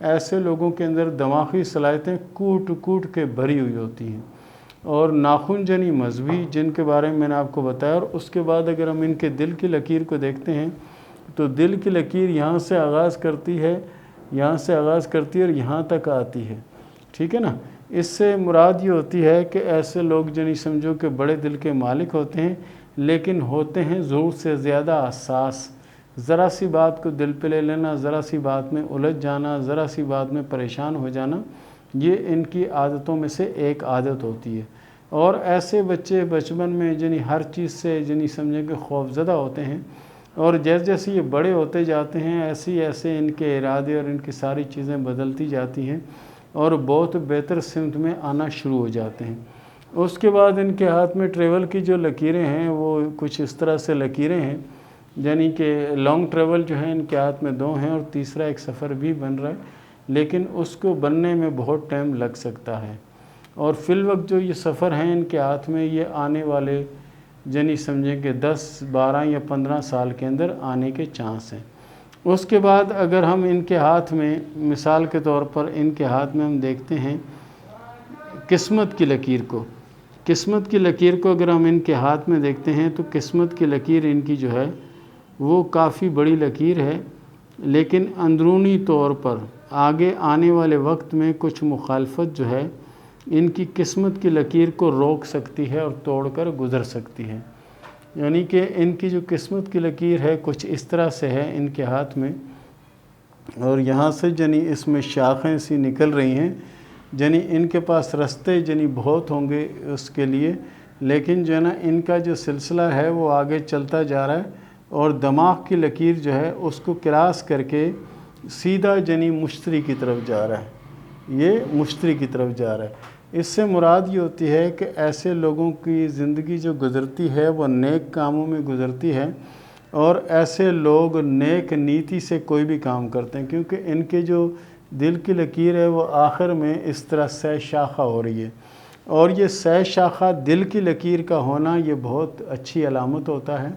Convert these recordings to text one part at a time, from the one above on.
ایسے لوگوں کے اندر دماغی صلاحیتیں کوٹ کوٹ کے بھری ہوئی ہوتی ہیں، اور ناخن جنی مذہبی جن کے بارے میں نے آپ کو بتایا، اور اس کے بعد اگر ہم ان کے دل کی لکیر کو دیکھتے ہیں تو دل کی لکیر یہاں سے آغاز کرتی ہے، اور یہاں تک آتی ہے، ٹھیک ہے نا۔ اس سے مراد یہ ہوتی ہے کہ ایسے لوگ جنہیں سمجھو کہ بڑے دل کے مالک ہوتے ہیں، لیکن ہوتے ہیں ضرورت سے زیادہ حساس، ذرا سی بات کو دل پہ لے لینا، ذرا سی بات میں الجھ جانا، ذرا سی بات میں پریشان ہو جانا، یہ ان کی عادتوں میں سے ایک عادت ہوتی ہے۔ اور ایسے بچے بچپن میں جنہیں ہر چیز سے جنہیں سمجھیں کہ خوف زدہ ہوتے ہیں، اور جیسے جیسے یہ بڑے ہوتے جاتے ہیں ایسے ان کے ارادے اور ان کی ساری چیزیں بدلتی جاتی ہیں اور بہت بہتر سمت میں آنا شروع ہو جاتے ہیں۔ اس کے بعد ان کے ہاتھ میں ٹریول کی جو لکیریں ہیں وہ کچھ اس طرح سے لکیریں ہیں، یعنی کہ لانگ ٹریول جو ہے ان کے ہاتھ میں 2 ہیں، اور تیسرا ایک سفر بھی بن رہا ہے، لیکن اس کو بننے میں بہت ٹائم لگ سکتا ہے۔ اور فی الوقت جو یہ سفر ہیں ان کے ہاتھ میں، یہ آنے والے یعنی سمجھیں کہ 10 12 یا 15 سال کے اندر آنے کے چانس ہیں۔ اس کے بعد اگر ہم ان کے ہاتھ میں مثال کے طور پر ان کے ہاتھ میں ہم دیکھتے ہیں قسمت کی لکیر کو اگر ہم ان کے ہاتھ میں دیکھتے ہیں تو قسمت کی لکیر ان کی جو ہے وہ کافی بڑی لکیر ہے، لیکن اندرونی طور پر آگے آنے والے وقت میں کچھ مخالفت جو ہے ان کی قسمت کی لکیر کو روک سکتی ہے اور توڑ کر گزر سکتی ہے۔ یعنی کہ ان کی جو قسمت کی لکیر ہے کچھ اس طرح سے ہے ان کے ہاتھ میں، اور یہاں سے اس میں شاخیں سی نکل رہی ہیں، ان کے پاس رستے بہت ہوں گے اس کے لیے، لیکن ان کا جو سلسلہ ہے وہ آگے چلتا جا رہا ہے، اور دماغ کی لکیر جو ہے اس کو کراس کر کے سیدھا مشتری کی طرف جا رہا ہے۔ اس سے مراد یہ ہوتی ہے کہ ایسے لوگوں کی زندگی جو گزرتی ہے وہ نیک کاموں میں گزرتی ہے، اور ایسے لوگ نیک نیتی سے کوئی بھی کام کرتے ہیں، کیونکہ ان کے جو دل کی لکیر ہے وہ آخر میں اس طرح سہ شاخہ ہو رہی ہے، اور یہ سہ شاخہ دل کی لکیر کا ہونا یہ بہت اچھی علامت ہوتا ہے،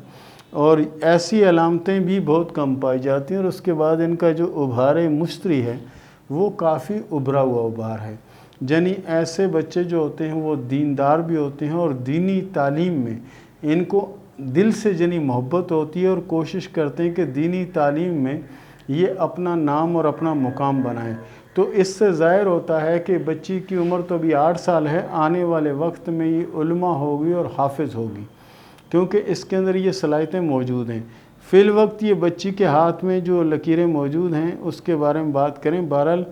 اور ایسی علامتیں بھی بہت کم پائی جاتی ہیں۔ اور اس کے بعد ان کا جو ابھار مشتری ہے وہ کافی ابھرا ہوا ابھار ہے، ایسے بچے جو ہوتے ہیں وہ دیندار بھی ہوتے ہیں، اور دینی تعلیم میں ان کو دل سے محبت ہوتی ہے، اور کوشش کرتے ہیں کہ دینی تعلیم میں یہ اپنا نام اور اپنا مقام بنائیں۔ تو اس سے ظاہر ہوتا ہے کہ بچی کی عمر تو ابھی 8 سال ہے، آنے والے وقت میں یہ علماء ہوگی اور حافظ ہوگی، کیونکہ اس کے اندر یہ صلاحیتیں موجود ہیں۔ فی الوقت یہ بچی کے ہاتھ میں جو لکیریں موجود ہیں اس کے بارے میں بات کریں، بہرحال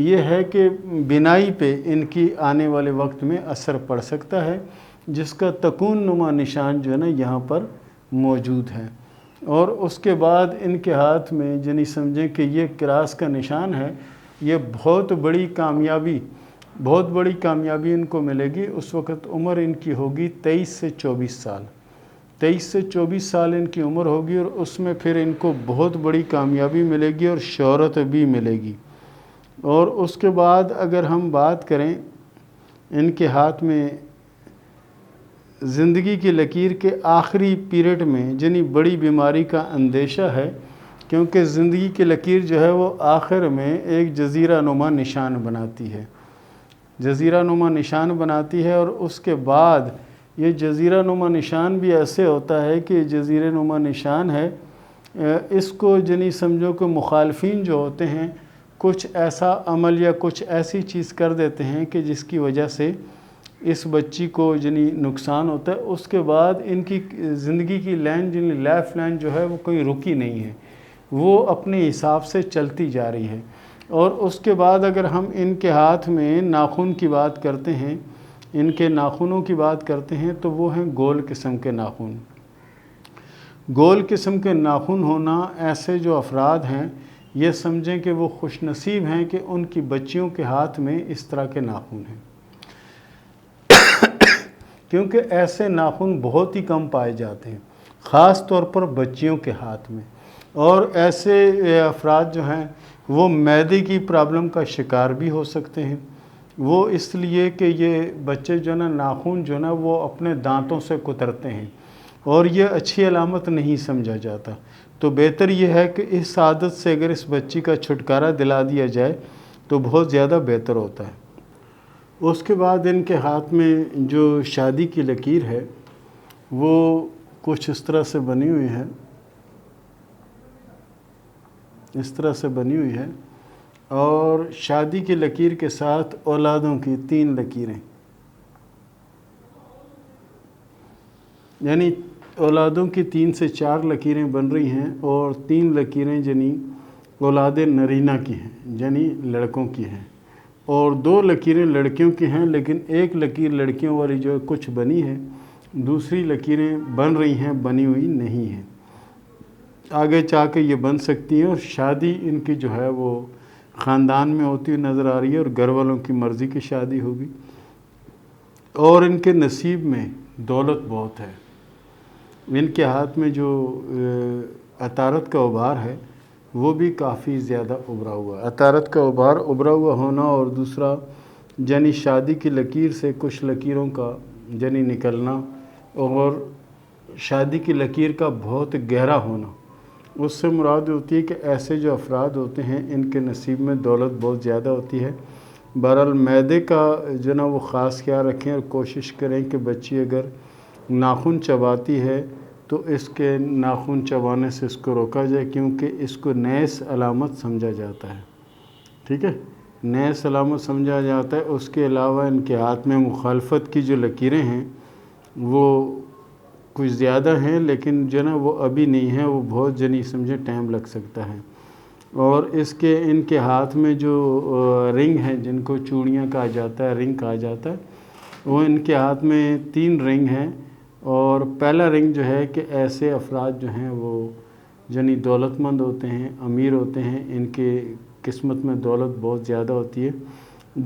یہ ہے کہ بینائی پہ ان کی آنے والے وقت میں اثر پڑ سکتا ہے، جس کا تکون نما نشان جو ہے یہاں پر موجود ہے۔ اور اس کے بعد ان کے ہاتھ میں سمجھیں کہ یہ کراس کا نشان ہے، یہ بہت بڑی کامیابی ان کو ملے گی۔ اس وقت عمر ان کی ہوگی 23 سے 24 سال ان کی عمر ہوگی، اور اس میں پھر ان کو بہت بڑی کامیابی ملے گی اور شہرت بھی ملے گی۔ اور اس کے بعد اگر ہم بات کریں ان کے ہاتھ میں زندگی کی لکیر کے آخری پیریڈ میں بڑی بیماری کا اندیشہ ہے، کیونکہ زندگی کی لکیر جو ہے وہ آخر میں ایک جزیرہ نما نشان بناتی ہے، اور اس کے بعد یہ جزیرہ نما نشان بھی ایسے ہوتا ہے کہ جزیرہ نما نشان ہے، اس کو سمجھو کہ مخالفین جو ہوتے ہیں کچھ ایسا عمل یا کچھ ایسی چیز کر دیتے ہیں کہ جس کی وجہ سے اس بچی کو نقصان ہوتا ہے۔ اس کے بعد ان کی زندگی کی لائف لائن جو ہے وہ کوئی رکی نہیں ہے، وہ اپنے حساب سے چلتی جا رہی ہے۔ اور اس کے بعد اگر ہم ان کے ہاتھ میں ناخن کی بات کرتے ہیں، ان کے ناخنوں کی بات کرتے ہیں تو وہ ہیں گول قسم کے ناخن۔ گول قسم کے ناخن ہونا ایسے جو افراد ہیں یہ سمجھیں کہ وہ خوش نصیب ہیں کہ ان کی بچیوں کے ہاتھ میں اس طرح کے ناخن ہیں، کیونکہ ایسے ناخن بہت ہی کم پائے جاتے ہیں، خاص طور پر بچیوں کے ہاتھ میں۔ اور ایسے افراد جو ہیں وہ معدے کی پرابلم کا شکار بھی ہو سکتے ہیں، وہ اس لیے کہ یہ بچے ناخن وہ اپنے دانتوں سے کترتے ہیں، اور یہ اچھی علامت نہیں سمجھا جاتا۔ تو بہتر یہ ہے کہ اس عادت سے اگر اس بچی کا چھٹکارا دلا دیا جائے تو بہت زیادہ بہتر ہوتا ہے۔ اس کے بعد ان کے ہاتھ میں جو شادی کی لکیر ہے وہ کچھ اس طرح سے بنی ہوئی ہے، اس طرح سے بنی ہوئی ہے، اور شادی کی لکیر کے ساتھ اولادوں کی 3 لکیریں، یعنی اولادوں کی 3 سے 4 لکیریں بن رہی ہیں، اور 3 لکیریں یعنی اولاد نرینہ کی ہیں، یعنی لڑکوں کی ہیں، اور 2 لکیریں لڑکیوں کی ہیں، لیکن ایک لکیر لڑکیوں والی جو کچھ بنی ہے، دوسری لکیریں بن رہی ہیں، بنی ہوئی نہیں ہیں، آگے چاہ کے یہ بن سکتی ہیں، اور شادی ان کی جو ہے وہ خاندان میں ہوتی ہوئی نظر آ رہی ہے، اور گھر والوں کی مرضی کی شادی ہوگی، اور ان کے نصیب میں دولت بہت ہے۔ ان کے ہاتھ میں جو عطارت کا ابھار ہے وہ بھی کافی زیادہ ابھرا ہوا ہے۔ عطارت کا ابھار ابھرا ہوا ہونا، اور دوسرا یعنی شادی کی لکیر سے کچھ لکیروں کا یعنی نکلنا، اور شادی کی لکیر کا بہت گہرا ہونا، اس سے مراد ہوتی ہے کہ ایسے جو افراد ہوتے ہیں ان کے نصیب میں دولت بہت زیادہ ہوتی ہے۔ بہرحال معدے کا جو نا وہ خاص خیال رکھیں، اور کوشش کریں کہ بچی اگر ناخن چباتی ہے تو اس کے ناخن چبانے سے اس کو روکا جائے، کیونکہ اس کو نیس علامت سمجھا جاتا ہے، ٹھیک ہے، نیس علامت سمجھا جاتا ہے۔ اس کے علاوہ ان کے ہاتھ میں مخالفت کی جو لکیریں ہیں وہ کچھ زیادہ ہیں، لیکن جو نا وہ ابھی نہیں ہیں، وہ بہت جنی سمجھے ٹائم لگ سکتا ہے۔ اور ان کے ہاتھ میں جو رنگ ہیں، جن کو چوڑیاں کہا جاتا ہے، رنگ کہا جاتا ہے، وہ ان کے ہاتھ میں 3 رنگ ہیں، اور پہلا رنگ جو ہے کہ ایسے افراد جو ہیں وہ یعنی دولت مند ہوتے ہیں، امیر ہوتے ہیں، ان کے قسمت میں دولت بہت زیادہ ہوتی ہے۔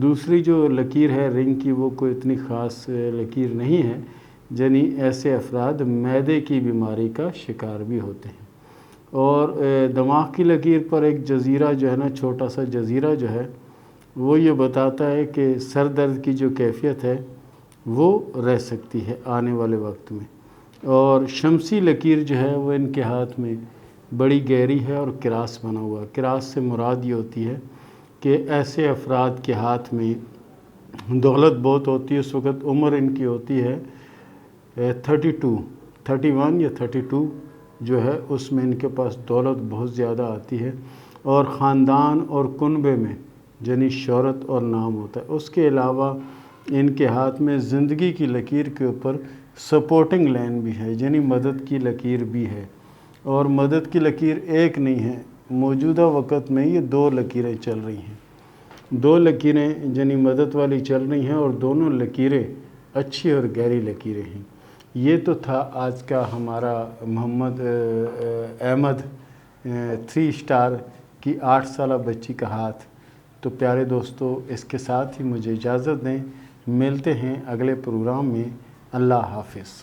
دوسری جو لکیر ہے رنگ کی وہ کوئی اتنی خاص لکیر نہیں ہے، یعنی ایسے افراد معدے کی بیماری کا شکار بھی ہوتے ہیں۔ اور دماغ کی لکیر پر ایک جزیرہ جو ہے نا، چھوٹا سا جزیرہ جو ہے وہ یہ بتاتا ہے کہ سر درد کی جو کیفیت ہے وہ رہ سکتی ہے آنے والے وقت میں۔ اور شمسی لکیر جو ہے وہ ان کے ہاتھ میں بڑی گہری ہے، اور کراس بنا ہوا ہے۔ کراس سے مراد یہ ہوتی ہے کہ ایسے افراد کے ہاتھ میں دولت بہت ہوتی ہے، اس وقت عمر ان کی ہوتی ہے 31 یا 32 جو ہے، اس میں ان کے پاس دولت بہت زیادہ آتی ہے، اور خاندان اور کنبے میں یعنی شہرت اور نام ہوتا ہے۔ اس کے علاوہ ان کے ہاتھ میں زندگی کی لکیر کے اوپر سپورٹنگ لائن بھی ہے، یعنی مدد کی لکیر بھی ہے، اور مدد کی لکیر ایک نہیں ہے، موجودہ وقت میں یہ 2 لکیریں چل رہی ہیں، 2 لکیریں یعنی مدد والی چل رہی ہیں، اور دونوں لکیریں اچھی اور گہری لکیریں ہیں۔ یہ تو تھا آج کا ہمارا محمد احمد 3 اسٹار کی 8 سالہ بچی کا ہاتھ۔ تو پیارے دوستو، اس کے ساتھ ہی مجھے اجازت دیں، ملتے ہیں اگلے پروگرام میں۔ اللہ حافظ۔